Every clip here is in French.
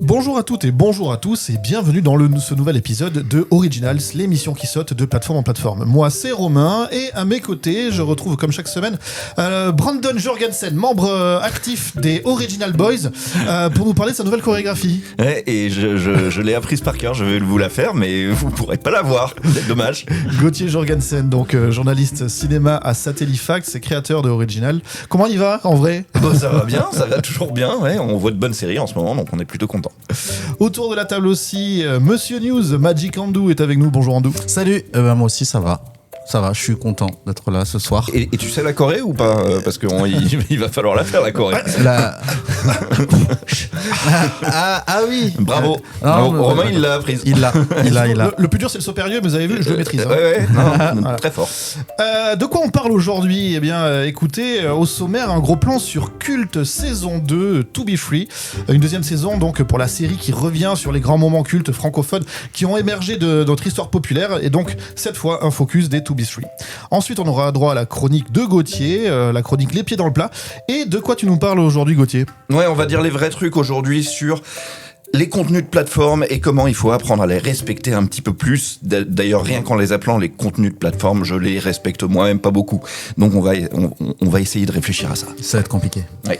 Bonjour à toutes et bonjour à tous et bienvenue dans ce nouvel épisode de Originals, l'émission qui saute de plateforme en plateforme. Moi c'est Romain et à mes côtés je retrouve comme chaque semaine Brandon Jorgensen, membre actif des Original Boys, pour nous parler de sa nouvelle chorégraphie. Ouais, et je l'ai apprise par cœur, je vais vous la faire mais vous pourrez pas la voir, c'est dommage. Gauthier Jorgensen, donc journaliste cinéma à Satellifax et créateur de Original. Comment il va en vrai ? Bon, ça va bien, ça va toujours bien, ouais, on voit de bonnes séries en ce moment donc on est plutôt content. Autour de la table aussi, Monsieur News, Magic Andou est avec nous. Bonjour Andou. Salut, moi aussi ça va. Ça va, je suis content d'être là ce soir. Et tu sais la Corée ou pas ? Parce qu'il va falloir la faire la Corée. Oui. Bravo. Romain il l'a apprise. Il l'a. Le plus dur c'est le saut périlleux, mais vous avez vu, je le maîtrise. Ouais, voilà. Très fort. De quoi on parle aujourd'hui ? Eh bien, écoutez, au sommaire, un gros plan sur Culte saison 2, To Be Free. Une deuxième saison donc pour la série qui revient sur les grands moments cultes francophones qui ont émergé de notre histoire populaire. Et donc, cette fois, un focus des To Be Free. Ensuite, on aura droit à la chronique de Gauthier, la chronique Les Pieds dans le Plat. Et de quoi tu nous parles aujourd'hui, Gauthier ? Ouais, on va dire les vrais trucs aujourd'hui sur les contenus de plateforme et comment il faut apprendre à les respecter un petit peu plus. D'ailleurs, rien qu'en les appelant les contenus de plateforme, je les respecte moi-même pas beaucoup. Donc on va essayer de réfléchir à ça. Ça va être compliqué. Ouais.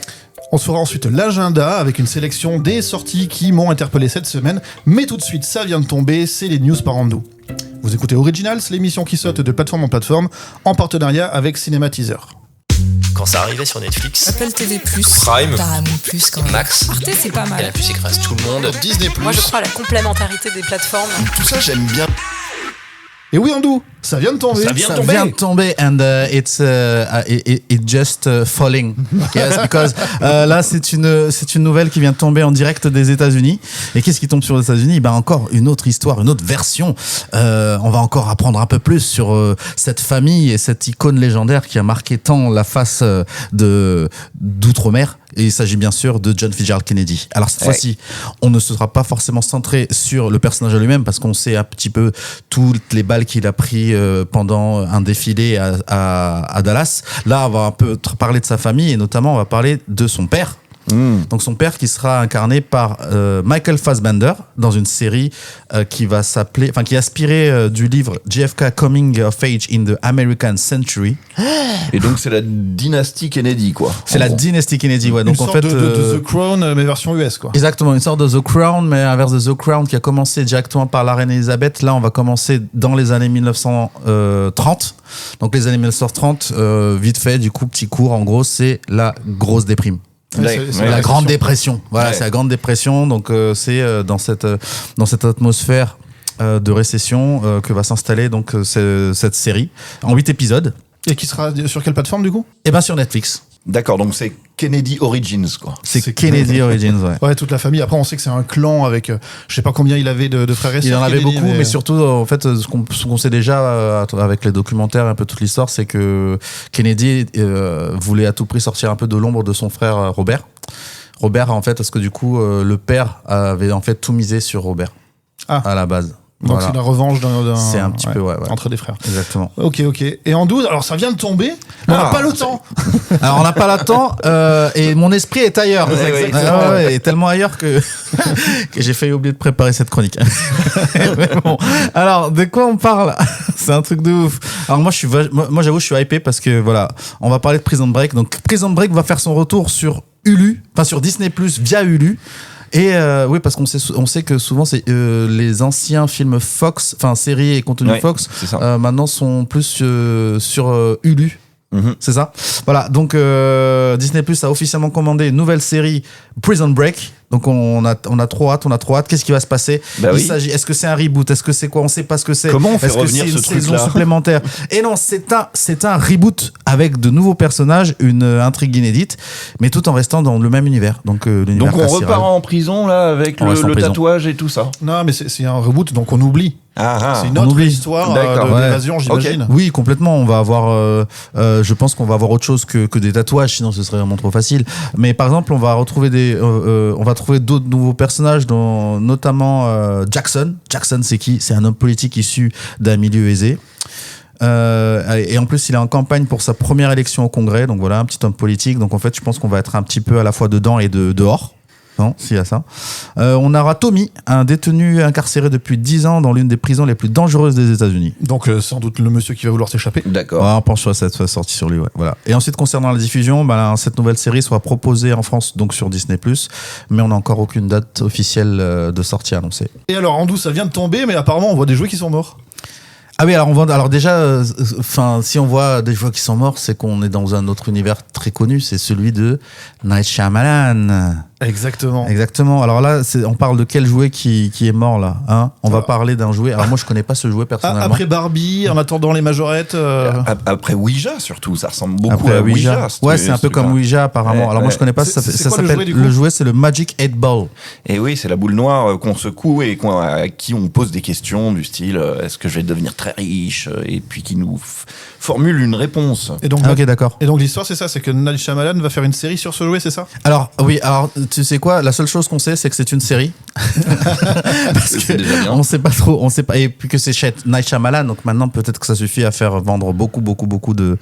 On se fera ensuite l'agenda avec une sélection des sorties qui m'ont interpellé cette semaine. Mais tout de suite, ça vient de tomber, c'est les news par Andou. Vous écoutez Originals, l'émission qui saute de plateforme en plateforme, en partenariat avec Cinéma Teaser. Quand ça arrivait sur Netflix, Apple TV+, Prime, Paramount+, quand même. Max, Arte, c'est pas mal. Canal+, écrase tout le monde. Disney+. Moi, je crois à la complémentarité des plateformes. Tout ça, j'aime bien. Et oui, Andou, ça vient de tomber. Ça vient de tomber and it's just falling. Yes, because là c'est une nouvelle qui vient de tomber en direct des États-Unis. Et qu'est-ce qui tombe sur les États-Unis ? Ben encore une autre histoire, une autre version. On va encore apprendre un peu plus sur cette famille et cette icône légendaire qui a marqué tant la face d'outre-mer. Et il s'agit bien sûr de John Fitzgerald Kennedy. Alors cette fois-ci, on ne sera pas forcément centré sur le personnage lui-même parce qu'on sait un petit peu toutes les balles qu'il a pris pendant un défilé à Dallas. Là, on va un peu parler de sa famille et notamment on va parler de son père. Donc son père qui sera incarné par Michael Fassbender dans une série qui va s'appeler, enfin qui est inspirée du livre JFK Coming of Age in the American Century. Et donc c'est la dynastie Kennedy quoi. C'est la dynastie Kennedy, ouais. Donc une en sorte fait de The Crown mais version US quoi. Exactement, une sorte de The Crown mais inverse de The Crown qui a commencé directement par la reine Elisabeth. Là on va commencer dans les années 1930. Donc les années 1930, vite fait, du coup petit cours, en gros c'est la grosse déprime. C'est la Grande Dépression. Voilà, c'est la Grande Dépression. Donc c'est dans cette atmosphère de récession que va s'installer donc cette série en 8 épisodes. Et qui sera sur quelle plateforme du coup ? Et bien sur Netflix. D'accord, donc c'est Kennedy Origins quoi. C'est Kennedy Origins, ouais. Ouais, toute la famille. Après, on sait que c'est un clan avec, je sais pas combien il avait de frères et sœurs. Il en avait Kennedy, beaucoup, mais surtout, en fait, ce qu'on sait déjà avec les documentaires, un peu toute l'histoire, c'est que Kennedy voulait à tout prix sortir un peu de l'ombre de son frère Robert. Robert, en fait, parce que du coup, le père avait en fait tout misé sur Robert à la base. Donc voilà. c'est la revanche C'est un petit peu, ouais. entre des frères. Exactement. Ok. Et en 12, alors ça vient de tomber, mais on n'a pas le temps. Alors on n'a pas le temps et mon esprit est ailleurs. Ouais, tellement ailleurs que j'ai failli oublier de préparer cette chronique. Mais bon, alors de quoi on parle ? C'est un truc de ouf. Alors moi j'avoue je suis hypé parce que voilà, on va parler de Prison Break. Donc Prison Break va faire son retour sur Hulu, enfin sur Disney+ via Hulu. Et oui, parce qu'on sait que souvent c'est les anciens films Fox, enfin séries et contenus Fox, maintenant sont plus sur Hulu. C'est ça. Voilà. Donc Disney+ a officiellement commandé une nouvelle série Prison Break. Donc on a trop hâte. Qu'est-ce qui va se passer ? Est-ce que c'est un reboot ? Est-ce que c'est quoi ? On sait pas ce que c'est. Comment on fait revenir ce truc-là ? Est-ce que c'est une saison supplémentaire ? Et non, c'est un reboot avec de nouveaux personnages, une intrigue inédite, mais tout en restant dans le même univers. Donc l'univers Donc on repart en prison là avec le tatouage et tout ça. Non, mais c'est un reboot, donc on oublie. C'est une autre histoire d'évasion, j'imagine. Okay. Oui, complètement. On va avoir, je pense qu'on va avoir autre chose que des tatouages, sinon ce serait vraiment trop facile. Mais par exemple, on va trouver d'autres nouveaux personnages, dont notamment Jackson. Jackson, c'est qui ? C'est un homme politique issu d'un milieu aisé. Et en plus il est en campagne pour sa première élection au Congrès, donc voilà, un petit homme politique. Donc en fait je pense qu'on va être un petit peu à la fois dedans et dehors. Non, s'il y a ça. On aura Tommy, un détenu incarcéré depuis 10 ans dans l'une des prisons les plus dangereuses des États-Unis. Donc sans doute le monsieur qui va vouloir s'échapper. D'accord. Ouais, on pense sur cette sortie sur lui. Ouais, voilà. Et ensuite, concernant la diffusion, cette nouvelle série sera proposée en France donc sur Disney+, mais on n'a encore aucune date officielle de sortie annoncée. Et alors, Andou, ça vient de tomber, mais apparemment on voit des jouets qui sont morts. Ah oui, alors déjà, si on voit des jouets qui sont morts, c'est qu'on est dans un autre univers très connu, c'est celui de Night Shyamalan. Exactement. Alors là, on parle de quel jouet qui est mort là, hein? On va parler d'un jouet. Alors moi, je connais pas ce jouet personnellement. Après Barbie, en attendant les majorettes. Après Ouija, surtout, ça ressemble beaucoup à Ouija. Ouais, c'est un peu comme Ouija apparemment. Alors moi, je connais pas. Ça s'appelle le jouet, c'est le Magic 8 Ball. Et oui, c'est la boule noire qu'on secoue et à qui on pose des questions du style est-ce que je vais devenir très riche, et puis qui nous formule une réponse. Et donc, ok, d'accord. Et donc l'histoire, c'est ça, c'est que Night Shyamalan va faire une série sur ce jouet, c'est ça? Alors oui, tu sais quoi, la seule chose qu'on sait, c'est que c'est une série. Parce que déjà bien. on sait pas trop, et puis que c'est chez Night Shyamalan, donc maintenant peut-être que ça suffit à faire vendre beaucoup de,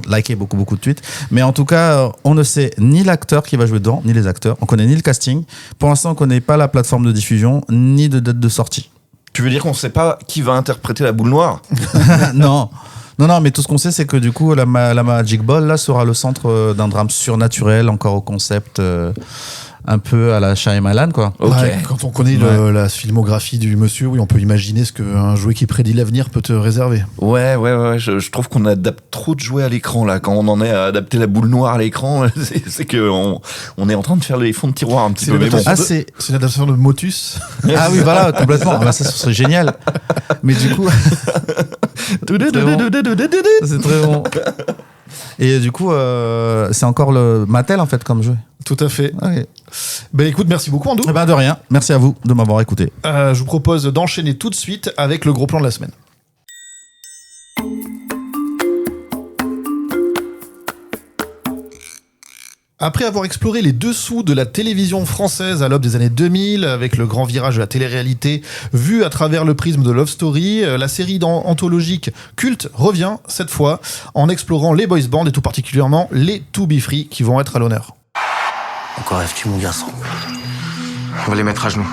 liker beaucoup de tweets. Mais en tout cas, on ne sait ni l'acteur qui va jouer dedans, ni les acteurs. On connaît ni le casting. Pour l'instant, on connaît pas la plateforme de diffusion, ni de date de sortie. Tu veux dire qu'on sait pas qui va interpréter la boule noire? Non, mais tout ce qu'on sait, c'est que du coup, la Magic Ball là sera le centre d'un drame surnaturel, encore au concept un peu à la Shyamalan, quoi. Ok. Ouais, quand on connaît la filmographie du monsieur, oui, on peut imaginer ce qu'un jouet qui prédit l'avenir peut te réserver. Ouais. Je trouve qu'on adapte trop de jouets à l'écran, là. Quand on en est à adapter la boule noire à l'écran, c'est que on est en train de faire les fonds de tiroir un petit peu. Mais bon. C'est une adaptation de Motus. Ah oui, voilà, complètement. Ça serait génial. Mais du coup, c'est très bon. Et du coup, c'est encore le Mattel en fait comme jeu. Tout à fait. Okay. Ben écoute, merci beaucoup Andou. De rien. Merci à vous de m'avoir écouté. Je vous propose d'enchaîner tout de suite avec le gros plan de la semaine. Après avoir exploré les dessous de la télévision française à l'aube des années 2000, avec le grand virage de la télé-réalité vu à travers le prisme de Love Story, la série anthologique Culte revient, cette fois, en explorant les boys bands et tout particulièrement les To Be Free qui vont être à l'honneur. Encore rêves-tu, mon garçon? On va les mettre à genoux.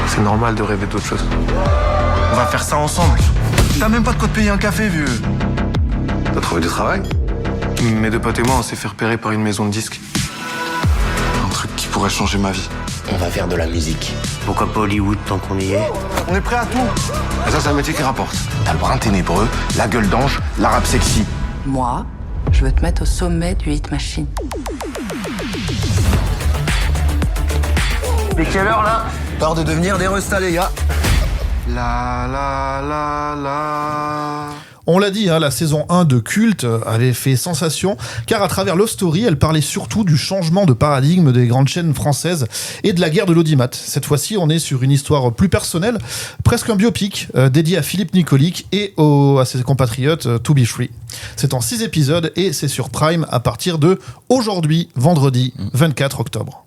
C'est normal de rêver d'autre chose. On va faire ça ensemble. T'as même pas de quoi te payer un café, vieux. T'as trouvé du travail? Mes deux potes et moi, on s'est fait repérer par une maison de disques. Un truc qui pourrait changer ma vie. On va faire de la musique. Pourquoi pas Hollywood tant qu'on y est? On est prêt à tout. Et ça, c'est un métier qui rapporte. T'as le brin ténébreux, la gueule d'ange, l'arabe sexy. Moi, je veux te mettre au sommet du hit machine. C'est quelle heure, là? Peur de devenir des restas, les gars. La la la la. On l'a dit, la saison 1 de Culte avait fait sensation, car à travers Love Story, elle parlait surtout du changement de paradigme des grandes chaînes françaises et de la guerre de l'audimat. Cette fois-ci, on est sur une histoire plus personnelle, presque un biopic, dédié à Philippe Nicolic et à ses compatriotes To Be Free. C'est en 6 épisodes et c'est sur Prime à partir de aujourd'hui, vendredi 24 octobre.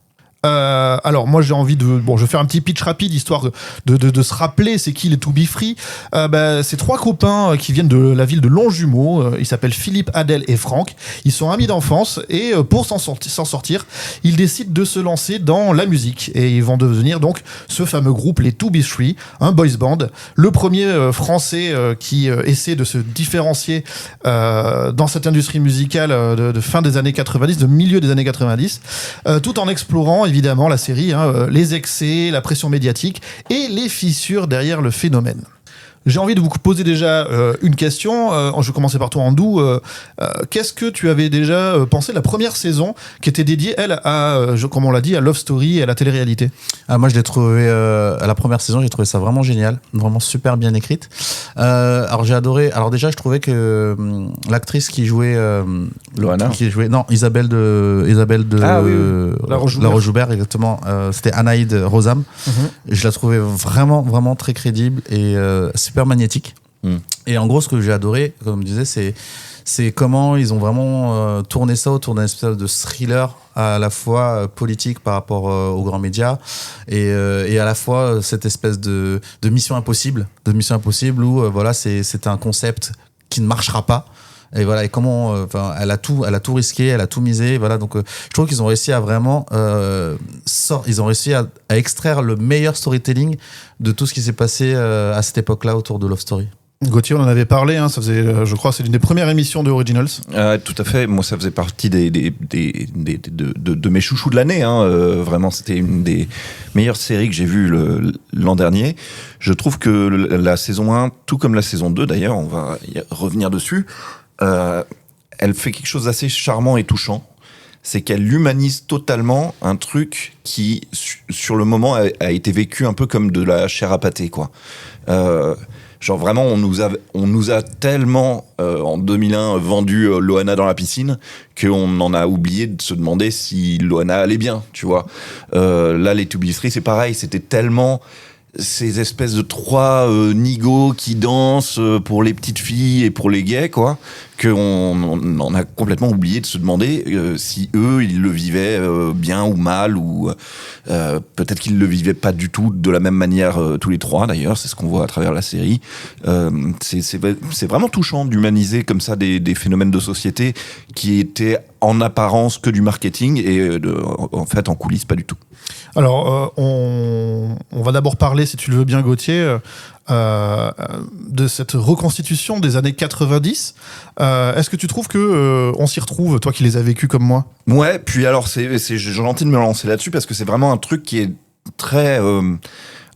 Alors moi j'ai envie de je vais faire un petit pitch rapide histoire de se rappeler c'est qui les To Be Free. C'est 3 copains qui viennent de la ville de Longjumeau. Ils s'appellent Philippe, Adèle et Franck. Ils sont amis d'enfance et pour s'en sortir, ils décident de se lancer dans la musique et ils vont devenir donc ce fameux groupe les To Be Free, un boys band, le premier français qui essaie de se différencier dans cette industrie musicale de fin des années 90, de milieu des années 90, tout en explorant évidemment la série, les excès, la pression médiatique et les fissures derrière le phénomène. J'ai envie de vous poser déjà une question. Je vais commencer par toi, Andou. Qu'est-ce que tu avais déjà pensé de la première saison qui était dédiée, elle, comme on l'a dit, à Love Story et à la télé-réalité? Moi, je l'ai trouvé, à la première saison, j'ai trouvé ça vraiment génial, vraiment super bien écrite. Alors, j'ai adoré. Alors, déjà, je trouvais que l'actrice qui jouait, Isabelle de La Roche-Joubert, exactement. C'était Anaïd Rosam. Je la trouvais vraiment, vraiment très crédible et super magnétique. Et en gros, ce que j'ai adoré, comme je disais, c'est comment ils ont vraiment tourné ça autour d'un espèce de thriller à la fois politique par rapport aux grands médias et à la fois cette espèce de mission impossible où c'est un concept qui ne marchera pas. Et voilà, et comment, elle a tout risqué, elle a tout misé. Voilà, donc je trouve qu'ils ont réussi à vraiment, ils ont réussi à extraire le meilleur storytelling de tout ce qui s'est passé à cette époque-là autour de Love Story. Gauthier, on en avait parlé, hein, ça faisait, je crois, c'est l'une des premières émissions de Originals. Tout à fait. Moi, ça faisait partie de mes chouchous de l'année. Hein. Vraiment, c'était une des meilleures séries que j'ai vues l'an dernier. Je trouve que la saison 1, tout comme la saison 2 d'ailleurs, on va y revenir dessus, elle fait quelque chose d'assez charmant et touchant. C'est qu'elle humanise totalement un truc qui, sur le moment, a été vécu un peu comme de la chair à pâté, quoi. Genre vraiment, on nous a tellement en 2001 vendu Loana dans la piscine qu'on en a oublié de se demander si Loana allait bien, tu vois. Là, les To Be Free, c'est pareil, c'était tellement ces espèces de trois nigauds qui dansent pour les petites filles et pour les gays, quoi, qu'on en a complètement oublié de se demander si eux, ils le vivaient bien ou mal, ou peut-être qu'ils le vivaient pas du tout de la même manière tous les trois, d'ailleurs, c'est ce qu'on voit à travers la série. C'est vraiment touchant d'humaniser comme ça des phénomènes de société qui étaient en apparence que du marketing et en fait en coulisses pas du tout. Alors, on va d'abord parler, si tu le veux bien, Gauthier, de cette reconstitution des années 90. Est-ce que tu trouves que on s'y retrouve, toi qui les as vécus comme moi ? Ouais, puis alors j'ai gentil de me lancer là-dessus parce que c'est vraiment un truc qui est très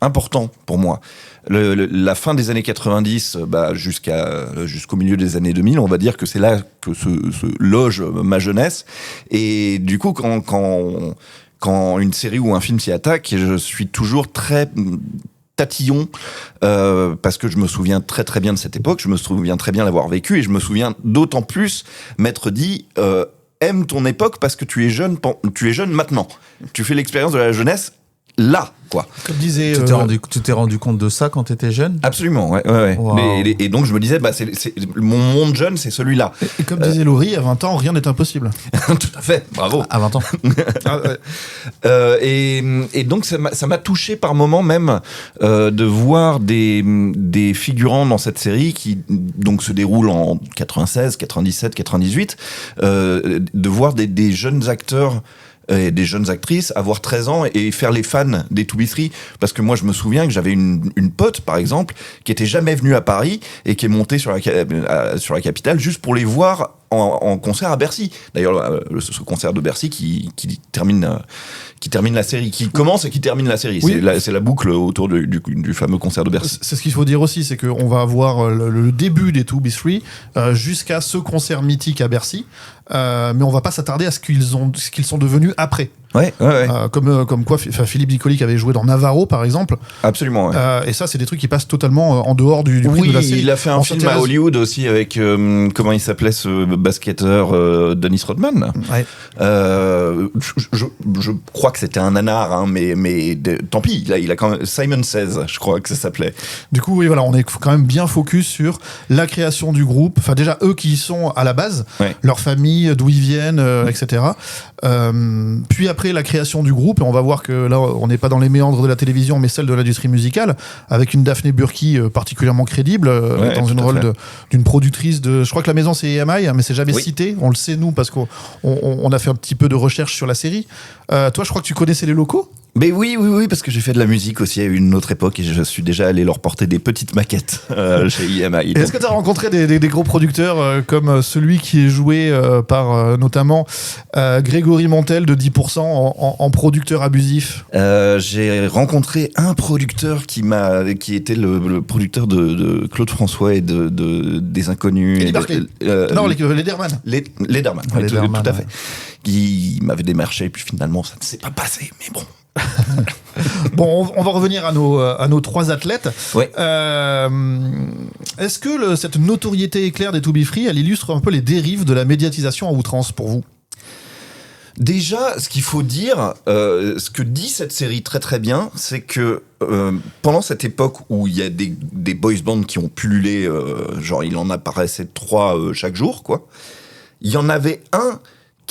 important pour moi. La fin des années 90, jusqu'au milieu des années 2000, on va dire que c'est là que se loge ma jeunesse. Et du coup, quand une série ou un film s'y attaque, je suis toujours très tatillon parce que je me souviens très très bien de cette époque, je me souviens très bien l'avoir vécu et je me souviens d'autant plus m'être dit aime ton époque parce que tu es jeune maintenant. Tu fais l'expérience de la jeunesse là, quoi. Comme disait... Tu t'es rendu compte de ça quand t'étais jeune ? Absolument, ouais. Wow. Et donc je me disais, mon monde jeune, c'est celui-là. Et comme disait Laurie, à 20 ans, rien n'est impossible. Tout à fait, bravo. À 20 ans. Et donc ça m'a touché par moments même de voir des figurants dans cette série qui donc se déroule en 96, 97, 98, de voir des jeunes acteurs et des jeunes actrices avoir 13 ans et faire les fans des To Be Free, parce que moi je me souviens que j'avais une pote par exemple qui était jamais venue à Paris et qui est montée sur la capitale juste pour les voir en concert à Bercy. D'ailleurs ce concert de Bercy qui termine la série, qui commence et qui termine la série. Oui. C'est la boucle autour du fameux concert de Bercy. C'est ce qu'il faut dire aussi, c'est qu'on va avoir le début des To Be Free jusqu'à ce concert mythique à Bercy, mais on va pas s'attarder à ce qu'ils sont devenus après. Ouais. Comme quoi Philippe Dicoli qui avait joué dans Navarro par exemple. Absolument. Ouais. Et ça c'est des trucs qui passent totalement en dehors du prix de la série. Il a fait un film à Hollywood aussi avec comment il s'appelait ce basketteur Dennis Rodman. Ouais. Je crois que c'était un nanar, hein, mais tant pis. Il a quand même Simon Says, je crois que ça s'appelait. Du coup, oui, voilà, on est quand même bien focus sur la création du groupe. Enfin, déjà eux qui y sont à la base, leur famille, d'où ils viennent, etc. Puis après la création du groupe, et on va voir que là, on n'est pas dans les méandres de la télévision, mais celle de l'industrie musicale, avec une Daphné Burki particulièrement crédible, dans une rôle d'une productrice de. Je crois que la maison c'est EMI, mais c'est jamais cité. On le sait nous parce qu'on a fait un petit peu de recherche sur la série. Toi, je crois que tu connaissais les locaux. Mais oui, parce que j'ai fait de la musique aussi à une autre époque et je suis déjà allé leur porter des petites maquettes chez EMI. Est-ce que tu as rencontré des gros producteurs comme celui qui est joué par notamment Grégory Montel de 10% en producteur abusif? J'ai rencontré un producteur qui était le producteur de Claude François et des Inconnus. Et non, les Lederman. Lederman, tout à fait. Qui m'avait démarché et puis finalement ça ne s'est pas passé, mais bon. Bon, on va revenir à nos trois athlètes. Ouais. Est-ce que cette notoriété éclair des To Be Free, elle illustre un peu les dérives de la médiatisation à outrance pour vous? Déjà, ce qu'il faut dire, ce que dit cette série très très bien, c'est que pendant cette époque où il y a des boys bands qui ont pullulé, genre il en apparaissait 3 chaque jour, quoi, il y en avait un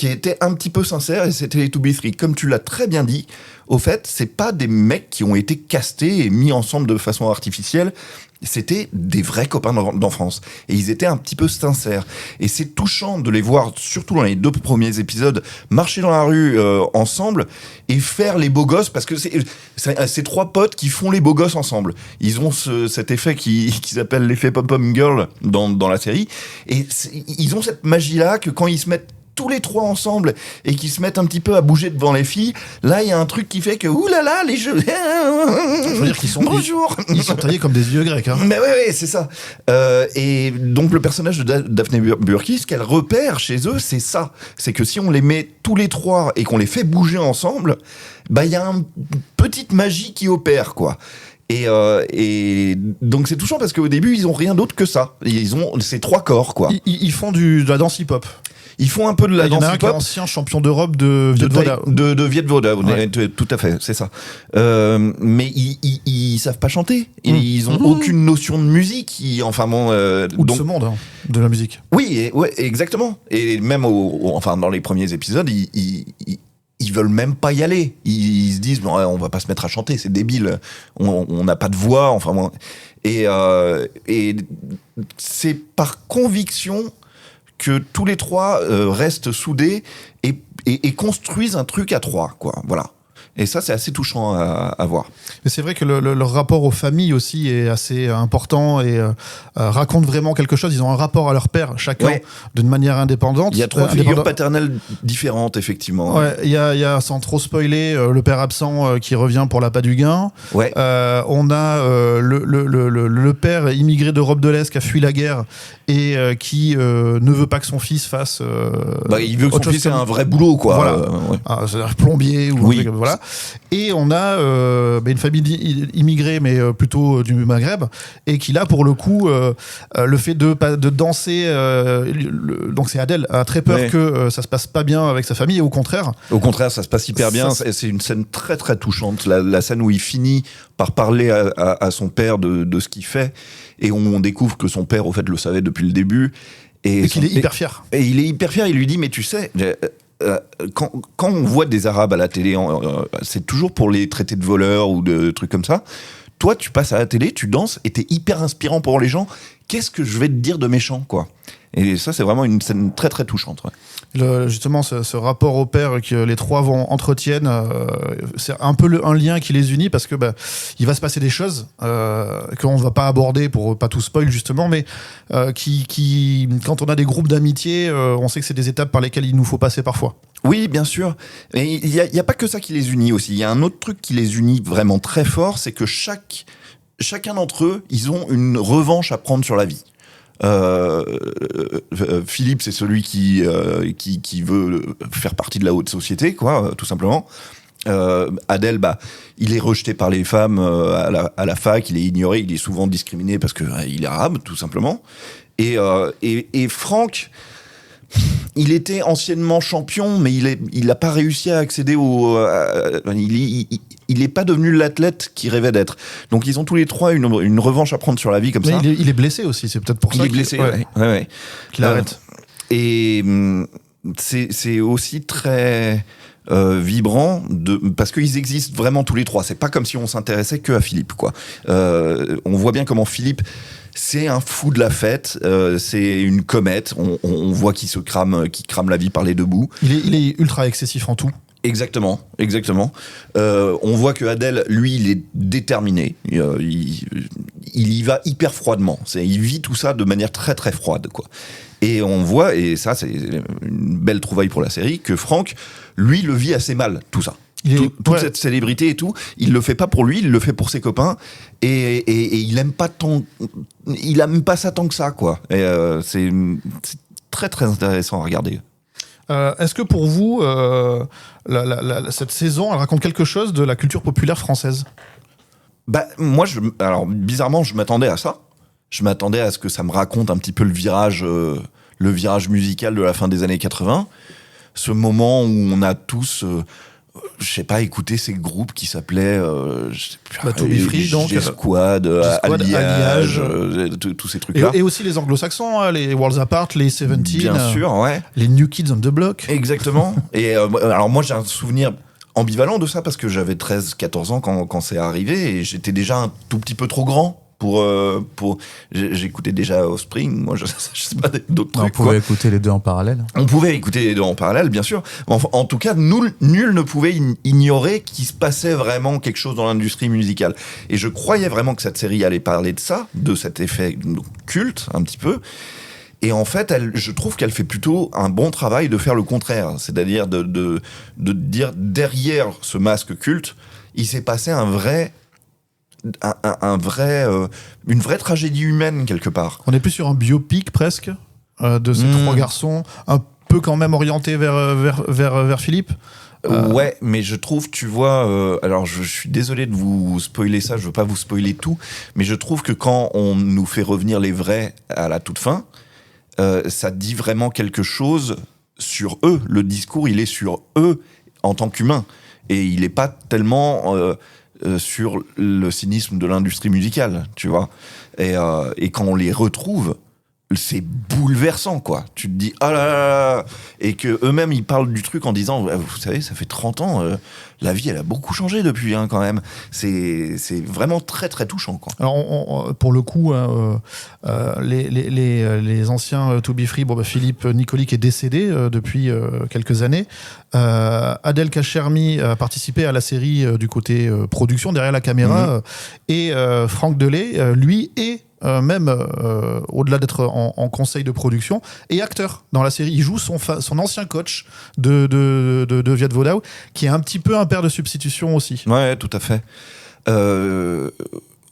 qui était un petit peu sincère, et c'était les To Be Three. Comme tu l'as très bien dit, au fait, c'est pas des mecs qui ont été castés et mis ensemble de façon artificielle. C'était des vrais copains d'enfance. Et ils étaient un petit peu sincères. Et c'est touchant de les voir, surtout dans les 2 premiers épisodes, marcher dans la rue ensemble et faire les beaux gosses, parce que c'est 3 potes qui font les beaux gosses ensemble. Ils ont cet effet qui s'appelle l'effet Pom-Pom Girl dans la série. Et ils ont cette magie-là que quand ils se mettent tous les 3 ensemble et qui se mettent un petit peu à bouger devant les filles, là il y a un truc qui fait que oulala, les jeux. Je veux dire qu'ils sont bonjour. Ils sont taillés comme des vieux grecs. Hein. Mais ouais, c'est ça. Et donc le personnage de Daphne Burki, ce qu'elle repère chez eux, c'est ça. C'est que si on les met tous les 3 et qu'on les fait bouger ensemble, bah il y a une petite magie qui opère, quoi. Et donc c'est touchant parce qu'au début ils ont rien d'autre que ça. Ils ont ces 3 corps, quoi. Ils font de la danse hip-hop. Ils font un peu de la danse hip-hop. Il y en a un qui est ancien champion d'Europe de Viet Voda. De Viet Voda, tout à fait, c'est ça. Mais ils savent pas chanter. Ils ont aucune notion de musique. Ou de ce monde, hein, de la musique. Oui, ouais, exactement. Et même dans les premiers épisodes, ils veulent même pas y aller. Ils se disent, on va pas se mettre à chanter, c'est débile. On n'a pas de voix. Et c'est par conviction que tous les 3 restent soudés et construisent un truc à 3, quoi. Voilà. Et ça, c'est assez touchant à voir. Mais c'est vrai que leur rapport aux familles aussi est assez important et raconte vraiment quelque chose. Ils ont un rapport à leur père, chacun, d'une manière indépendante. Il y a 3 figures paternelles différentes, effectivement. Ouais, il y a, sans trop spoiler, le père absent qui revient pour l'appât du gain. Ouais. On a le père immigré d'Europe de l'Est qui a fui la guerre et qui ne veut pas que son fils fasse... il veut que son fils ait un vrai boulot, quoi. Voilà. C'est-à-dire plombier ou un truc, voilà. Et on a une famille immigrée, mais plutôt du Maghreb, et qui là, pour le coup, le fait de danser, donc c'est Adèle, a très peur que ça se passe pas bien avec sa famille, et au contraire. Au contraire, ça se passe hyper bien. C'est une scène très très touchante. La scène où il finit par parler à son père de ce qu'il fait, et on découvre que son père, au fait, le savait depuis le début. Et qu'il est hyper fier. Et il est hyper fier. Il lui dit, mais tu sais... quand on voit des Arabes à la télé, c'est toujours pour les traiter de voleurs ou de trucs comme ça. Toi, tu passes à la télé, tu danses et t'es hyper inspirant pour les gens. Qu'est-ce que je vais te dire de méchant, quoi? Et ça, c'est vraiment une scène très très touchante. Ouais. Justement, ce rapport au père que les 3 entretiennent, c'est un peu un lien qui les unit parce que il va se passer des choses qu'on ne va pas aborder pour pas tout spoil justement, mais qui quand on a des groupes d'amitié, on sait que c'est des étapes par lesquelles il nous faut passer parfois. Oui, bien sûr. Mais il y a pas que ça qui les unit aussi. Il y a un autre truc qui les unit vraiment très fort, c'est que chacun d'entre eux, ils ont une revanche à prendre sur la vie. Philippe, c'est celui qui veut faire partie de la haute société, quoi, tout simplement. Adèle, il est rejeté par les femmes à la fac, il est ignoré, il est souvent discriminé parce que il est arabe, tout simplement. Et Franck, il était anciennement champion, mais il n'a pas réussi à accéder il n'est pas devenu l'athlète qu'il rêvait d'être. Donc ils ont tous les 3 une revanche à prendre sur la vie comme ça. Il est blessé aussi, c'est peut-être pour ça. Il est blessé, ouais. Qu'il arrête. Et c'est aussi très vibrant parce qu'ils existent vraiment tous les 3. C'est pas comme si on s'intéressait que à Philippe, quoi. On voit bien comment Philippe, c'est un fou de la fête, c'est une comète. On voit qu'il crame la vie par les 2 bouts. Il est ultra excessif en tout. Exactement. On voit que Adèle, lui, il est déterminé. Il y va hyper froidement. Il vit tout ça de manière très très froide, quoi. Et on voit, et ça c'est une belle trouvaille pour la série, que Franck, lui, le vit assez mal, tout ça. Toute cette célébrité et tout, il le fait pas pour lui, il le fait pour ses copains, et il aime pas ça tant que ça, quoi. Et c'est très très intéressant à regarder. Est-ce que pour vous, cette saison, elle raconte quelque chose de la culture populaire française? Moi, alors bizarrement, je m'attendais à ça. Je m'attendais à ce que ça me raconte un petit peu le virage musical de la fin des années 80. Ce moment où on a tous je sais pas, écouter ces groupes qui s'appelaient To Be Free, donc G-Squad, Alliage, tous ces trucs-là. Et aussi les anglo-saxons, hein, les Worlds Apart, les 17, bien sûr, ouais. les New Kids on the Block. Exactement. Et alors moi j'ai un souvenir ambivalent de ça parce que j'avais 13-14 ans quand c'est arrivé et j'étais déjà un tout petit peu trop grand pour j'écoutais déjà Offspring, moi je sais pas d'autres trucs. On pouvait écouter les deux en parallèle. On pouvait écouter les deux en parallèle, bien sûr. En tout cas, nul ne pouvait ignorer qu'il se passait vraiment quelque chose dans l'industrie musicale. Et je croyais vraiment que cette série allait parler de ça, de cet effet culte, un petit peu. Et en fait, je trouve qu'elle fait plutôt un bon travail de faire le contraire. C'est-à-dire de dire, derrière ce masque culte, il s'est passé une vraie tragédie humaine quelque part. On est plus sur un biopic presque de ces trois garçons, un peu quand même orienté vers Philippe. Ouais, mais je trouve, tu vois, alors je suis désolé de vous spoiler ça, je veux pas vous spoiler tout, mais je trouve que quand on nous fait revenir les vrais à la toute fin, ça dit vraiment quelque chose sur eux. Le discours, il est sur eux en tant qu'humains, et il est pas tellement sur le cynisme de l'industrie musicale, tu vois. Et quand on les retrouve, c'est bouleversant, quoi. Tu te dis, ah là là là, et que eux-mêmes ils parlent du truc en disant, vous savez, ça fait 30 ans, la vie elle a beaucoup changé depuis, hein, quand même. C'est vraiment très très touchant, quoi. Alors pour le coup, les anciens To Be Free, Philippe Nicoli qui est décédé depuis quelques années. Adel Kachermi a participé à la série du côté production derrière la caméra, et Franck Delay, lui est même au-delà d'être en conseil de production et acteur dans la série. Il joue son ancien coach de Viet Vodou, qui est un petit peu un père de substitution aussi. Ouais, tout à fait.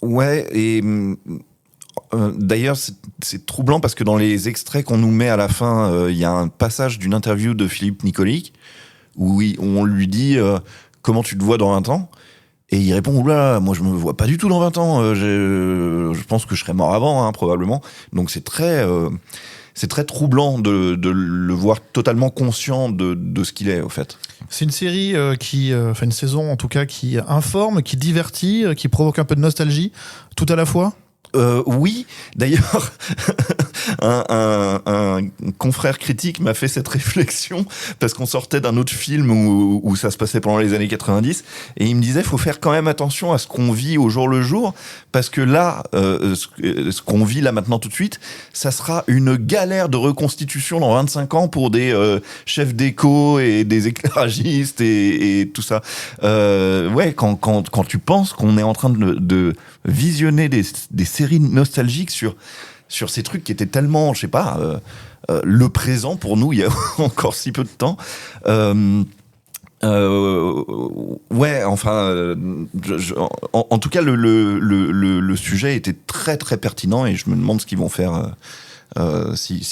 Ouais, et d'ailleurs c'est troublant parce que dans les extraits qu'on nous met à la fin, il y a un passage d'une interview de Philippe Nicoli où on lui dit comment tu te vois dans 20 ans. Et il répond, oula, moi je me vois pas du tout dans 20 ans, je pense que je serais mort avant, hein, probablement. Donc c'est très troublant de le voir totalement conscient de ce qu'il est, au fait. C'est une série une saison en tout cas, qui informe, qui divertit, qui provoque un peu de nostalgie, tout à la fois. Oui, d'ailleurs, un confrère critique m'a fait cette réflexion parce qu'on sortait d'un autre film où ça se passait pendant les années 90 et il me disait faut faire quand même attention à ce qu'on vit au jour le jour parce que là, ce qu'on vit là maintenant tout de suite, ça sera une galère de reconstitution dans 25 ans pour des chefs d'éco et des éclairagistes et tout ça. Ouais, quand tu penses qu'on est en train de visionner des séries nostalgiques sur ces trucs qui étaient tellement, je sais pas, le présent pour nous il y a encore si peu de temps. Ouais, enfin, en tout cas, le sujet était très très pertinent et je me demande ce qu'ils vont faire. Si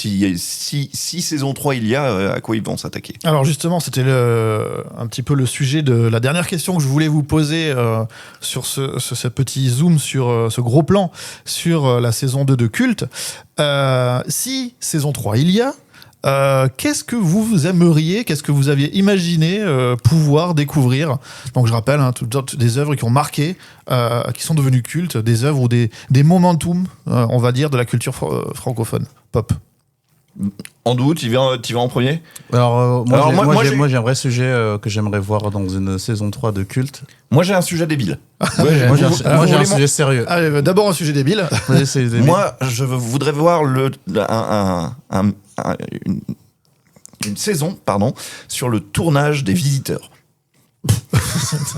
saison 3 il y a, à quoi ils vont s'attaquer. Alors justement, c'était un petit peu le sujet de la dernière question que je voulais vous poser sur ce petit zoom, sur ce gros plan sur la saison 2 de Culte. Si saison 3 il y a, qu'est-ce que vous aimeriez, qu'est-ce que vous aviez imaginé pouvoir découvrir? Donc je rappelle, hein, des œuvres qui ont marqué, qui sont devenues cultes, des œuvres ou des momentum, on va dire, de la culture francophone, pop. Andou, tu vas en premier? Alors, moi j'ai un vrai sujet que j'aimerais voir dans une saison 3 de Culte. Moi j'ai un sujet débile. Moi j'ai un sujet sérieux. Allez, d'abord un sujet débile. Moi je voudrais voir une saison sur le tournage des Visiteurs.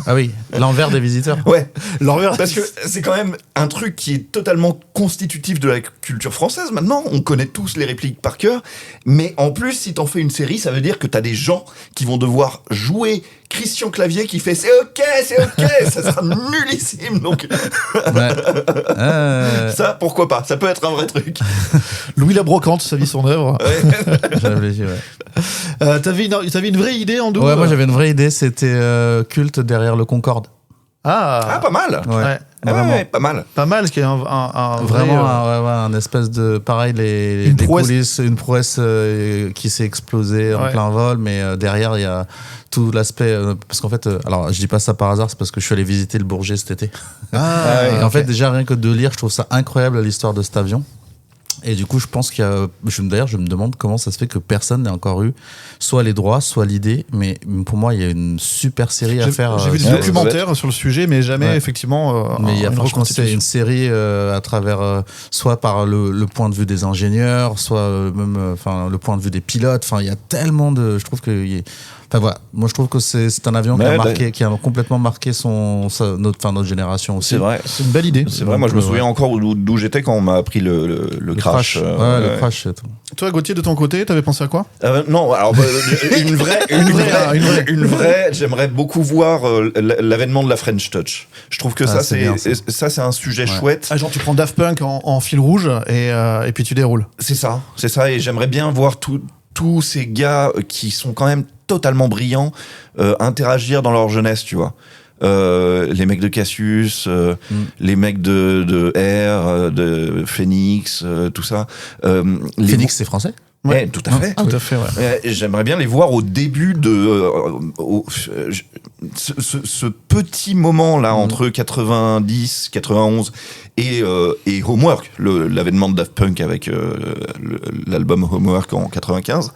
Ah oui, l'envers des Visiteurs. Ouais, l'envers, parce que c'est quand même un truc qui est totalement constitutif de la culture française. Maintenant, on connaît tous les répliques par cœur, mais en plus, si t'en fais une série, ça veut dire que t'as des gens qui vont devoir jouer Christian Clavier qui fait c'est ok, ça sera nullissime. Donc ça, pourquoi pas? Ça peut être un vrai truc. Louis la Brocante, sa vie, son œuvre. Ouais. J'avais dit, ouais. T'avais une vraie idée, Andou? Ouais, moi j'avais une vraie idée, c'était Culte derrière le Concorde. Ah, pas mal. Ouais. Ah Vraiment. ouais, pas mal. Pas mal, ce qui est un vrai, Vraiment, un espèce de. Pareil, Une des prouesse. coulisses, une prouesse qui s'est explosée en Ouais. plein vol, mais derrière, il y a tout l'aspect. Parce qu'en fait, alors je dis pas ça par hasard, c'est parce que je suis allé visiter le Bourget cet été. Et en fait, déjà, rien que de lire, je trouve ça incroyable l'histoire de cet avion. Et du coup, je pense qu'il y a. D'ailleurs, je me demande comment ça se fait que personne n'ait encore eu soit les droits, soit l'idée. Mais pour moi, il y a une super série à faire. J'ai vu des ouais, documentaires sur le sujet, mais jamais Ouais. effectivement. Mais il y a une franchement c'est reconstitution. une série à travers soit par le point de vue des ingénieurs, soit même enfin le point de vue des pilotes. Enfin, il y a tellement de. Je trouve que. Enfin voilà, moi je trouve que c'est un avion Ouais, qui a complètement marqué notre génération aussi. C'est vrai. C'est une belle idée. C'est vrai, moi je me souviens encore d'où j'étais quand on m'a appris le crash. Le crash et tout. Toi, Gauthier, de ton côté, t'avais pensé à quoi? Non, alors une vraie. J'aimerais beaucoup voir l'avènement de la French Touch. Je trouve que Ah, c'est bien, c'est un sujet chouette. Ah, genre, tu prends Daft Punk en fil rouge et puis tu déroules. C'est ça. Et j'aimerais bien voir tous ces gars qui sont quand même totalement brillants interagir dans leur jeunesse, tu vois. Les mecs de Cassius, les mecs de R, de Phoenix, tout ça. Phoenix, c'est français? Ouais, tout à fait. Tout à fait, ouais. J'aimerais bien les voir au début de ce petit moment là entre 90, 91 et Homework, l'avènement de Daft Punk avec l'album Homework en 95.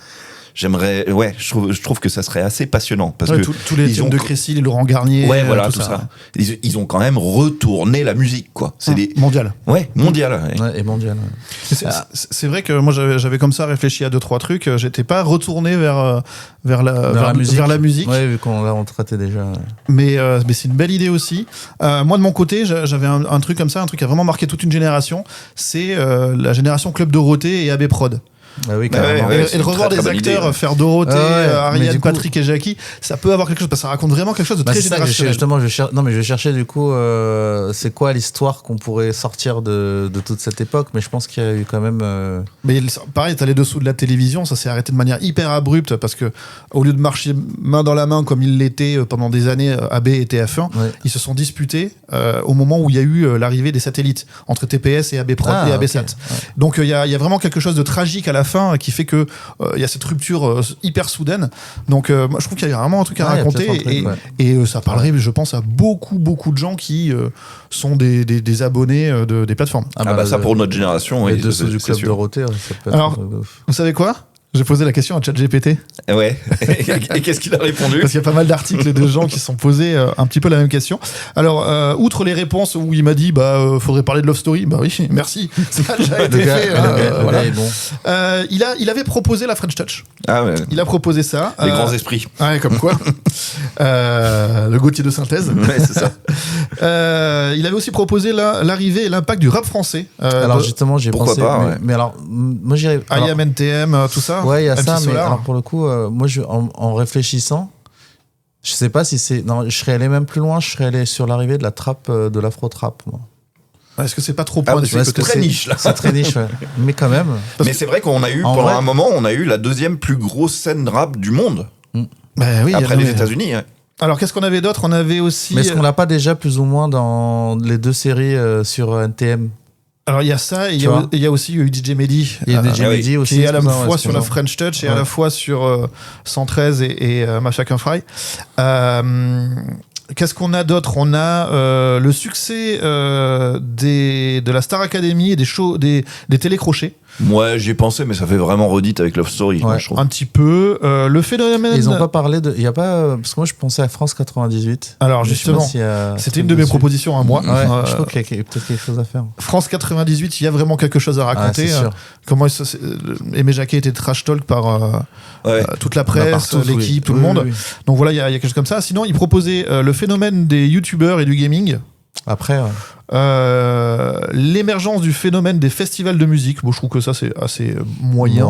Je trouve que ça serait assez passionnant parce Ouais, que tous les ils thèmes ont de Crécy, les Laurent Garnier, ouais voilà tout ça. Ils ont quand même retourné la musique quoi. C'est des mondial. ouais mondial. Ouais. Ouais, et mondial. Ouais. C'est vrai que moi j'avais comme ça réfléchi à 2-3 trucs. J'étais pas retourné vers la musique. Ouais, vu qu'on l'a traité déjà. Mais c'est une belle idée aussi. Moi de mon côté, j'avais un truc comme ça, un truc qui a vraiment marqué toute une génération. C'est la génération Club Dorothée et AB Prod. Ah oui, carrément. Ouais, et c'est de une revoir très, des très bonne acteurs idée. faire Dorothée, Mais Ariel, du coup- Patrick et Jackie, ça peut avoir quelque chose parce que ça raconte vraiment quelque chose de Bah, très c'est ça que générationnel. justement, je vais chercher du coup, c'est quoi l'histoire qu'on pourrait sortir de toute cette époque, mais je pense qu'il y a eu quand même. Mais pareil, t'as les dessous de la télévision, ça s'est arrêté de manière hyper abrupte parce que au lieu de marcher main dans la main comme il l'était pendant des années, AB et TF1, Ouais. ils se sont disputés au moment où il y a eu l'arrivée des satellites entre TPS et AB Prod et ABSat. ok. Ouais. Donc il y a vraiment quelque chose de tragique à la fin qui fait que il y a cette rupture hyper soudaine. Donc moi, je trouve qu'il y a vraiment un truc à Ah, il y a raconter peut-être un truc, et ça parlerait, je pense, à beaucoup de gens qui sont des abonnés des plateformes. Ah bah ça pour notre génération. Les Oui, dessous du c'est club sûr. Dorothée, ouais, ça peut être Alors, un truc de ouf. Vous savez quoi ? J'ai posé la question à ChatGPT Ouais. Et qu'est-ce qu'il a répondu? parce qu'il y a pas mal d'articles de gens qui se sont posés un petit peu la même question. Alors, outre les réponses où il m'a dit faudrait parler de Love Story, bah oui, merci, ça a déjà été Le gars, fait. le gars Voilà. est bon. Il avait proposé la French Touch. Ah ouais. Il a proposé ça. Les grands esprits. Ouais, comme quoi. Le Gauthier de synthèse. Ouais, c'est ça. Il avait aussi proposé l'arrivée et l'impact du rap français. Alors justement, j'ai pourquoi pensé. pas, ouais. Mais alors, moi j'irais. alors- IAM, NTM, tout ça. Ouais, il y a MC ça, mais Solar. alors pour le coup, moi, en réfléchissant, je sais pas si c'est. Non, je serais allé même plus loin, je serais allé sur l'arrivée de la trappe, de l'afro-trap, moi. Est-ce que c'est pas trop Ah, pointu ouais, peut-être c'est très niche là. C'est très niche, ouais. Mais quand même. Mais c'est vrai qu'on a eu, En pendant vrai- un moment, on a eu la deuxième plus grosse scène rap du monde. Bah oui, Après non, les mais- États-Unis. Ouais. Alors qu'est-ce qu'on avait d'autre? On avait aussi. Mais est-ce qu'on l'a pas déjà plus ou moins dans les deux séries sur NTM? Alors il y a ça, et Tu vois il y a aussi eu DJ Mehdi. Il y a DJ ah oui, Mehdi aussi. Qui est à la c'est ça, ouais, fois c'est sur la ça. French Touch et à Ouais. la fois sur 113 et Machakin Fry. Qu'est-ce qu'on a d'autre? On a le succès de la Star Academy et des télécrochets. Moi, j'y ai pensé, mais ça fait vraiment redite avec Love Story. Ouais. Je trouve. Un petit peu. Le phénomène. Ils ont pas parlé de. Il y a pas. Parce que moi, je pensais à France 98. Alors Mais je sais pas justement, s'il y a- c'était une de mes dessus. propositions à moi. Ouais, je trouve qu'il y a peut-être quelque chose à faire. France 98, il y a vraiment quelque chose à raconter. c'est sûr. Comment Aimé Jacquet était trash talk par Ouais. toute la Bah, presse, partout, l'équipe, oui. tout le Oui, monde. oui, oui. Donc voilà, il y a quelque chose comme ça. Sinon, il proposait le phénomène des youtubeurs et du gaming. Après, L'émergence du phénomène des festivals de musique. Bon, je trouve que ça, c'est assez moyen.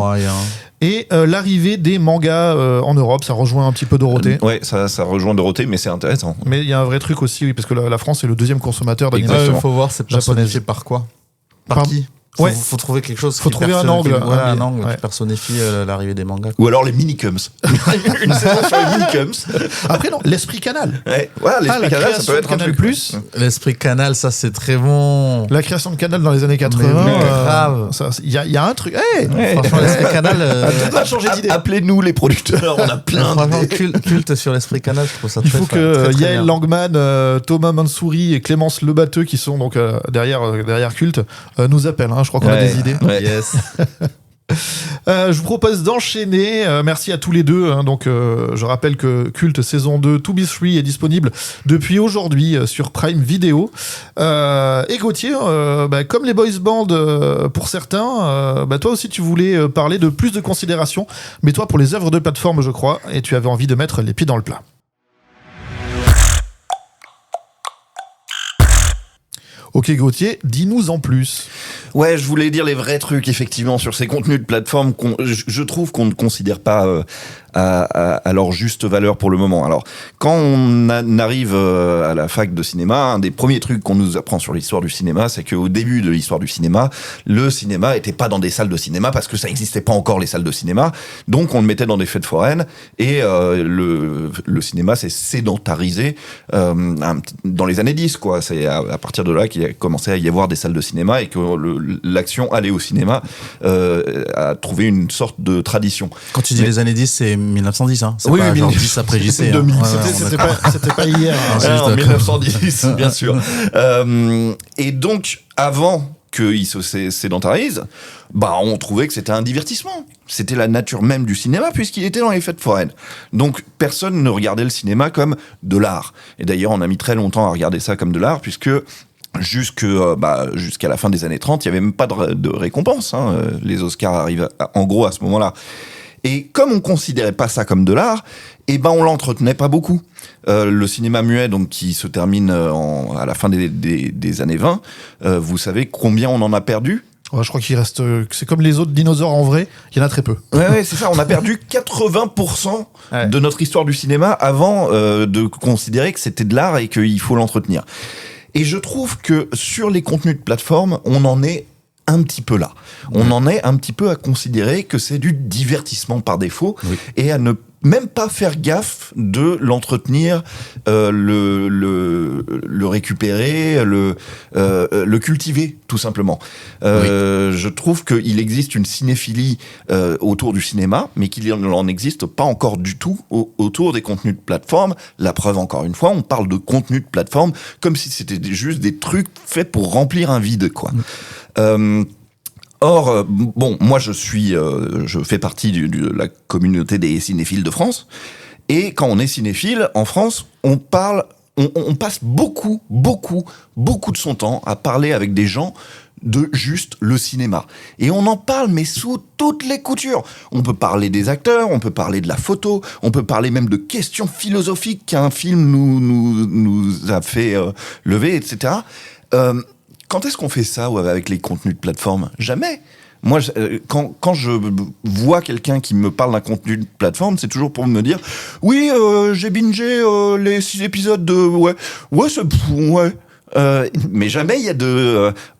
Et l'arrivée des mangas en Europe. Ça rejoint un petit peu Dorothée. Ouais, ça rejoint Dorothée, mais c'est intéressant. Mais il y a un vrai truc aussi, oui, parce que la France est le deuxième consommateur d'animation. Exactement. faut voir, c'est japonaise. personnifié par quoi? Par Par- qui? Faut trouver quelque chose. Faut trouver un angle. Voilà, un angle Ouais. qui personnifie l'arrivée des mangas. Ou alors les minicums. Une saison sur les minicums. Après, non, l'esprit canal. Ouais, voilà, l'esprit la canal, ça création peut de être un Canal+. truc. L'esprit canal, ça c'est très bon. La création de Canal dans les années 80. Mais grave. Il y a un truc. Hey, Franchement, l'esprit canal. on va changer d'idée. Appelez-nous les producteurs, on a plein Franchement, d'idées. culte sur l'esprit canal, je trouve ça Il très faut très que bien. Yael Langman, Thomas Mansouri et Clémence Lebatteux, qui sont donc derrière Culte, nous appellent. Je crois qu'on a des idées. Ouais. Yes. Je vous propose d'enchaîner. Merci à tous les deux. Donc, je rappelle que Culte saison 2 To Be Free est disponible depuis aujourd'hui sur Prime Video. Et Gauthier, comme les boys band pour certains, toi aussi tu voulais parler de plus de considération, mais toi pour les œuvres de plateforme, je crois, et tu avais envie de mettre les pieds dans le plat. Ok Gauthier, dis-nous en plus. Ouais, je voulais dire les vrais trucs, effectivement, sur ces contenus de plateforme je trouve qu'on ne considère pas à leur juste valeur pour le moment. Alors, quand on arrive à la fac de cinéma, un des premiers trucs qu'on nous apprend sur l'histoire du cinéma, c'est qu'au début de l'histoire du cinéma, le cinéma était pas dans des salles de cinéma parce que ça existait pas encore les salles de cinéma. Donc, on le mettait dans des fêtes foraines et le cinéma s'est sédentarisé dans les années 10, quoi. C'est à partir de là qu'il a commencé à y avoir des salles de cinéma et que l'action aller au cinéma a trouvé une sorte de tradition. Quand tu dis les années 10, c'est 1910, hein. C'est Oui, pas oui, genre 10 10 après JC. 2000, C'était pas hier. En 1910, bien sûr. Et donc, avant qu'il se sédentarise, on trouvait que c'était un divertissement. C'était la nature même du cinéma, puisqu'il était dans les fêtes foraines. Donc, personne ne regardait le cinéma comme de l'art. Et d'ailleurs, on a mis très longtemps à regarder ça comme de l'art, puisque jusqu'à la fin des années 30, il n'y avait même pas de récompense. Les Oscars arrivent en gros à ce moment-là. Et comme on considérait pas ça comme de l'art, on l'entretenait pas beaucoup. Le cinéma muet, donc qui se termine à la fin des années 20, vous savez combien on en a perdu ? Je crois qu'il reste. C'est comme les autres dinosaures en vrai, il y en a très peu. Ouais, c'est ça. On a perdu 80% de notre histoire du cinéma avant de considérer que c'était de l'art et qu'il faut l'entretenir. Et je trouve que sur les contenus de plateforme, on en est un petit peu là. On en est un petit peu à considérer que c'est du divertissement par défaut et à ne même pas faire gaffe de l'entretenir, le récupérer, le cultiver, tout simplement. Je trouve qu'il existe une cinéphilie autour du cinéma, mais qu'il n'en existe pas encore du tout autour des contenus de plateforme. La preuve, encore une fois, on parle de contenus de plateforme comme si c'était juste des trucs faits pour remplir un vide, quoi. Or, moi je fais partie de la communauté des cinéphiles de France, et quand on est cinéphile, en France, on passe beaucoup de son temps à parler avec des gens de juste le cinéma. Et on en parle, mais sous toutes les coutures. On peut parler des acteurs, on peut parler de la photo, on peut parler même de questions philosophiques qu'un film nous a fait lever, etc. Quand est-ce qu'on fait ça avec les contenus de plateforme ? Jamais. Moi, quand je vois quelqu'un qui me parle d'un contenu de plateforme, c'est toujours pour me dire « Oui, j'ai bingé les 6 épisodes de... Ouais, mais jamais il y a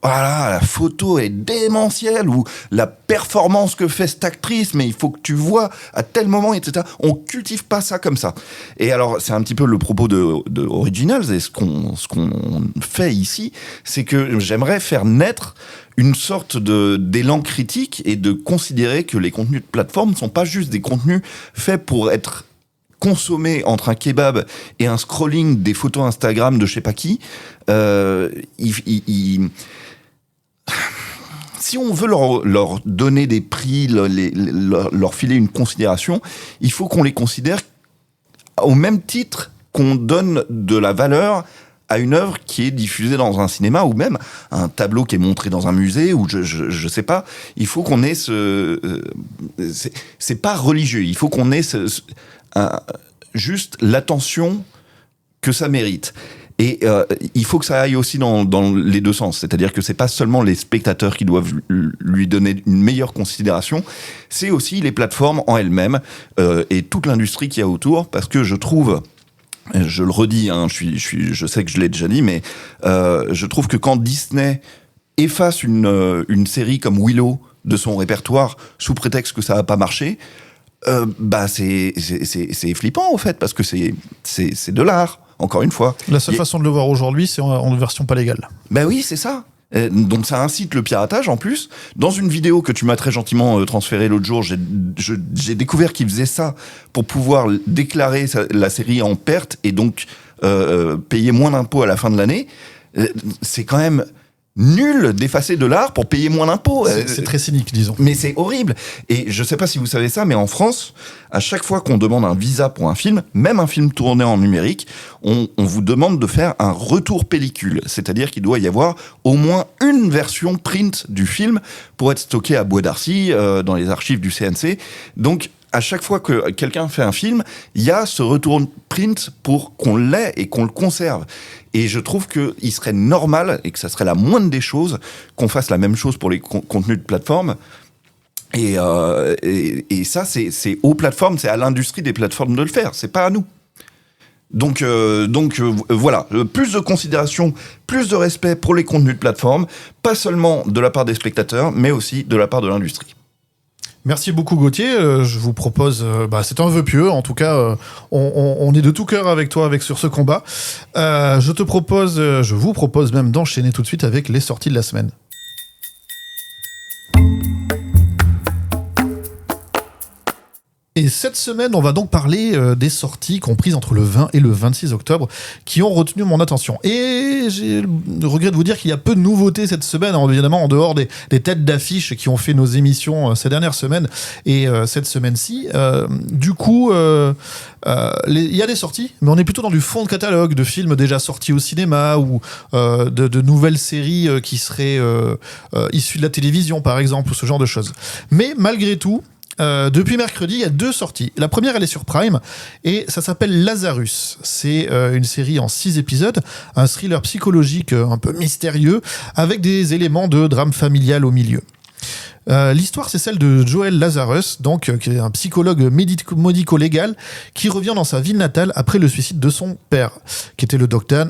voilà, la photo est démentielle ou la performance que fait cette actrice, mais il faut que tu vois à tel moment, etc. On cultive pas ça comme ça. Et alors, c'est un petit peu le propos de Originals, et ce qu'on fait ici, c'est que j'aimerais faire naître une sorte d'élan critique et de considérer que les contenus de plateforme ne sont pas juste des contenus faits pour être consommés entre un kebab et un scrolling des photos Instagram de je sais pas qui. Si on veut leur donner des prix, leur filer une considération, il faut qu'on les considère au même titre qu'on donne de la valeur à une œuvre qui est diffusée dans un cinéma ou même un tableau qui est montré dans un musée ou je sais pas. Il faut qu'on ait c'est pas religieux. Il faut qu'on ait juste l'attention que ça mérite. Et il faut que ça aille aussi dans les deux sens. C'est-à-dire que c'est pas seulement les spectateurs qui doivent lui donner une meilleure considération, c'est aussi les plateformes en elles-mêmes et toute l'industrie qu'il y a autour, parce que je trouve, je le redis, je sais que je l'ai déjà dit, mais je trouve que quand Disney efface une série comme Willow de son répertoire sous prétexte que ça n'a pas marché, c'est flippant au fait, parce que c'est de l'art, encore une fois. La seule façon de le voir aujourd'hui, c'est en version pas légale. Ben oui, c'est ça. Donc ça incite le piratage en plus. Dans une vidéo que tu m'as très gentiment transférée l'autre jour, j'ai découvert qu'ils faisaient ça pour pouvoir déclarer la série en perte et donc payer moins d'impôts à la fin de l'année. C'est quand même nul d'effacer de l'art pour payer moins d'impôts. C'est très cynique, disons. Mais c'est horrible. Et je sais pas si vous savez ça, mais en France, à chaque fois qu'on demande un visa pour un film, même un film tourné en numérique, on vous demande de faire un retour pellicule. C'est-à-dire qu'il doit y avoir au moins une version print du film pour être stocké à Bois d'Arcy, dans les archives du CNC. Donc, à chaque fois que quelqu'un fait un film, il y a ce retour print pour qu'on l'ait et qu'on le conserve. Et je trouve qu'il serait normal, et que ça serait la moindre des choses, qu'on fasse la même chose pour les contenus de plateforme. Et ça, c'est aux plateformes, c'est à l'industrie des plateformes de le faire, c'est pas à nous. Donc voilà, plus de considération, plus de respect pour les contenus de plateforme, pas seulement de la part des spectateurs, mais aussi de la part de l'industrie. Merci beaucoup Gauthier, je vous propose, c'est un vœu pieux, en tout cas on est de tout cœur avec toi sur ce combat. Je vous propose même d'enchaîner tout de suite avec les sorties de la semaine. Et cette semaine, on va donc parler des sorties comprises entre le 20 et le 26 octobre qui ont retenu mon attention. Et j'ai le regret de vous dire qu'il y a peu de nouveautés cette semaine, évidemment en dehors des têtes d'affiche qui ont fait nos émissions ces dernières semaines et cette semaine-ci. Du coup, il y a des sorties, mais on est plutôt dans du fond de catalogue de films déjà sortis au cinéma ou de nouvelles séries qui seraient issues de la télévision, par exemple, ou ce genre de choses. Mais malgré tout, depuis mercredi, il y a 2 sorties. La première, elle est sur Prime et ça s'appelle Lazarus. C'est une série en 6 épisodes, un thriller psychologique un peu mystérieux avec des éléments de drame familial au milieu. L'histoire, c'est celle de Joel Lazarus, donc qui est un psychologue médico-légal qui revient dans sa ville natale après le suicide de son père, qui était le docteur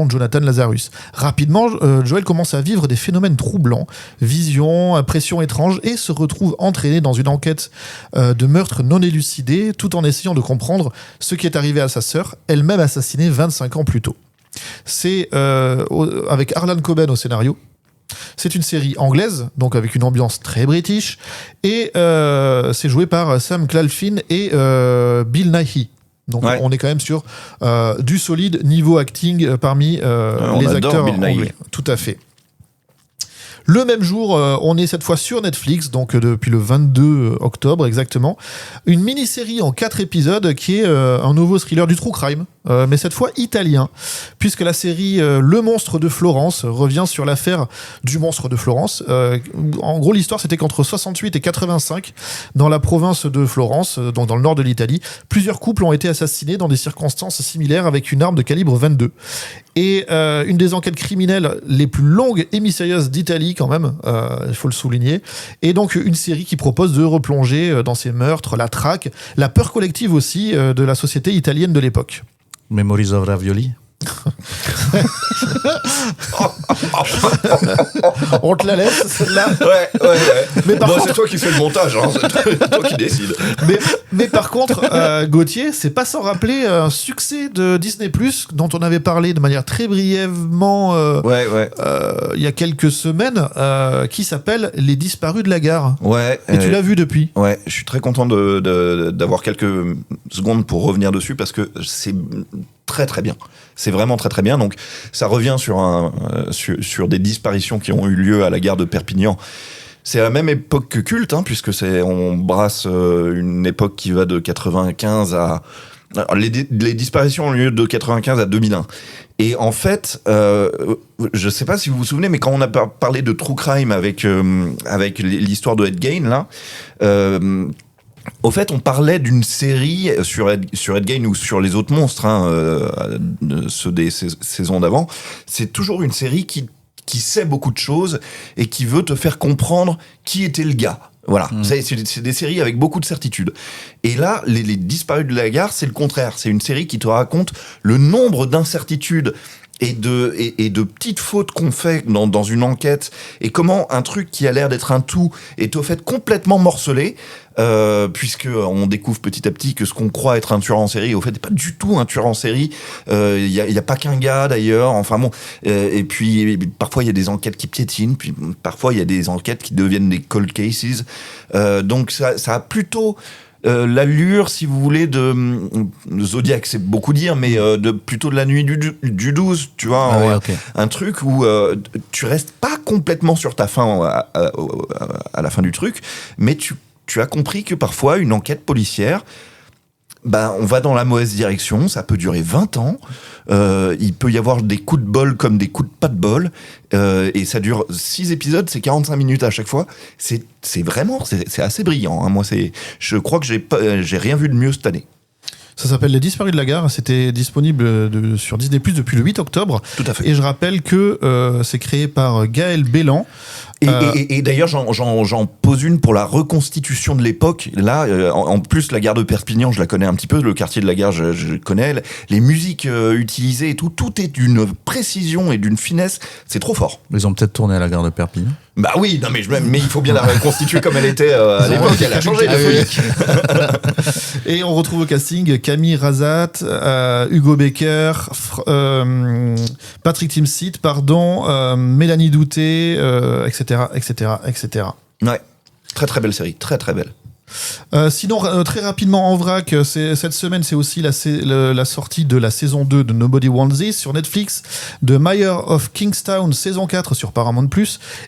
Jonathan Lazarus. Rapidement, Joel commence à vivre des phénomènes troublants, visions, impressions étranges, et se retrouve entraîné dans une enquête de meurtre non élucidé, tout en essayant de comprendre ce qui est arrivé à sa sœur, elle-même assassinée 25 ans plus tôt. C'est avec Harlan Coben au scénario. C'est une série anglaise, donc avec une ambiance très british, et c'est joué par Sam Claflin et Bill Nighy. Donc on est quand même sur du solide niveau acting parmi les acteurs anglais. Tout à fait. Le même jour, on est cette fois sur Netflix, donc depuis le 22 octobre exactement, une mini-série en 4 épisodes qui est un nouveau thriller du true crime, mais cette fois italien, puisque la série Le Monstre de Florence revient sur l'affaire du Monstre de Florence. En gros, l'histoire, c'était qu'entre 68 et 85, dans la province de Florence, donc dans le nord de l'Italie, plusieurs couples ont été assassinés dans des circonstances similaires avec une arme de calibre 22. Et une des enquêtes criminelles les plus longues et mystérieuses d'Italie quand même, il faut le souligner. Et donc une série qui propose de replonger dans ces meurtres, la traque, la peur collective aussi de la société italienne de l'époque. Memories of Ravioli. On te la laisse celle-là. Ouais. Mais par contre, c'est toi qui fais le montage, hein. C'est toi qui décides. Mais par contre, Gauthier, c'est pas sans rappeler un succès de Disney+, dont on avait parlé de manière très brièvement il y a quelques semaines, qui s'appelle Les Disparus de la Gare. Ouais. Et tu l'as vu depuis. Ouais, je suis très content d'avoir quelques secondes pour revenir dessus parce que c'est très très bien. C'est vraiment très très bien. Donc ça revient sur des disparitions qui ont eu lieu à la gare de Perpignan. C'est à la même époque que Culte, hein, puisque on brasse une époque qui va de 95 à... Alors, les disparitions ont lieu de 95 à 2001. Et en fait, je sais pas si vous vous souvenez, mais quand on a parlé de True Crime avec l'histoire de Ed Gein, là... au fait, on parlait d'une série sur Ed Gein ou sur les autres monstres, ceux des saisons d'avant. C'est toujours une série qui sait beaucoup de choses et qui veut te faire comprendre qui était le gars. Voilà, c'est des séries avec beaucoup de certitudes. Et là, les Disparus de la gare, c'est le contraire. C'est une série qui te raconte le nombre d'incertitudes et de petites fautes qu'on fait dans une enquête, et comment un truc qui a l'air d'être un tout est au fait complètement morcelé, puisque on découvre petit à petit que ce qu'on croit être un tueur en série, au fait, n'est pas du tout un tueur en série. Il y a pas qu'un gars d'ailleurs. Enfin bon, et puis parfois il y a des enquêtes qui piétinent, puis parfois il y a des enquêtes qui deviennent des cold cases. Donc ça a plutôt l'allure, si vous voulez, de Zodiac, c'est beaucoup dire, mais plutôt de la nuit du 12, tu vois, okay. Un truc où tu restes pas complètement sur ta faim à la fin du truc, mais tu as compris que parfois une enquête policière, on va dans la mauvaise direction, ça peut durer 20 ans, il peut y avoir des coups de bol comme des coups de pas de bol, et ça dure 6 épisodes, c'est 45 minutes à chaque fois, c'est vraiment, c'est assez brillant, hein. Moi, je crois que j'ai rien vu de mieux cette année. Ça s'appelle Les Disparus de la Gare. C'était disponible sur Disney+ depuis le 8 octobre. Tout à fait. Et je rappelle que c'est créé par Gaël Bélan. Et d'ailleurs, j'en pose une pour la reconstitution de l'époque. Là, en plus, la gare de Perpignan, je la connais un petit peu. Le quartier de la gare, je connais. Les musiques utilisées et tout est d'une précision et d'une finesse. C'est trop fort. Ils ont peut-être tourné à la gare de Perpignan. Bah oui, non mais il faut bien la reconstituer comme elle était à l'époque. Elle a changé de folie. Et on retrouve au casting Camille Razat, Hugo Becker, Patrick Timsit, Mélanie Douté, etc. Ouais, très très belle série, très très belle. Sinon, très rapidement en vrac, cette semaine, c'est aussi la sortie de la saison 2 de Nobody Wants This sur Netflix, de Mayor of Kingstown saison 4 sur Paramount+,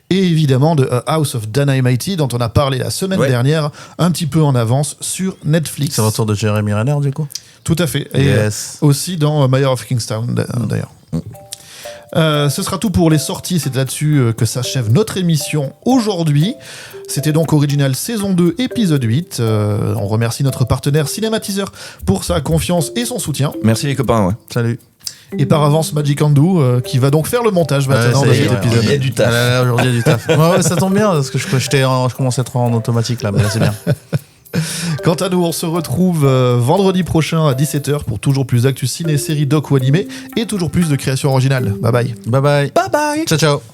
et évidemment de House of Dynamite dont on a parlé la semaine dernière, un petit peu en avance sur Netflix. C'est le retour de Jeremy Renner, du coup. Tout à fait. Et aussi dans Mayor of Kingstown, d'ailleurs. Ce sera tout pour les sorties, c'est là-dessus que s'achève notre émission aujourd'hui. C'était donc Original saison 2, épisode 8. On remercie notre partenaire Cinématiseur pour sa confiance et son soutien. Merci les copains, ouais. Salut. Et par avance, Magic Andou, qui va donc faire le montage maintenant de cet épisode. Il y a du taf. Aujourd'hui, il y a du taf. Ouais, ça tombe bien, parce que je commençais à être en automatique là, mais là, c'est bien. Quant à nous, on se retrouve vendredi prochain à 17h pour toujours plus d'actu ciné, séries, doc ou animé et toujours plus de créations originales. Bye bye. Bye bye. Bye bye. Ciao, ciao.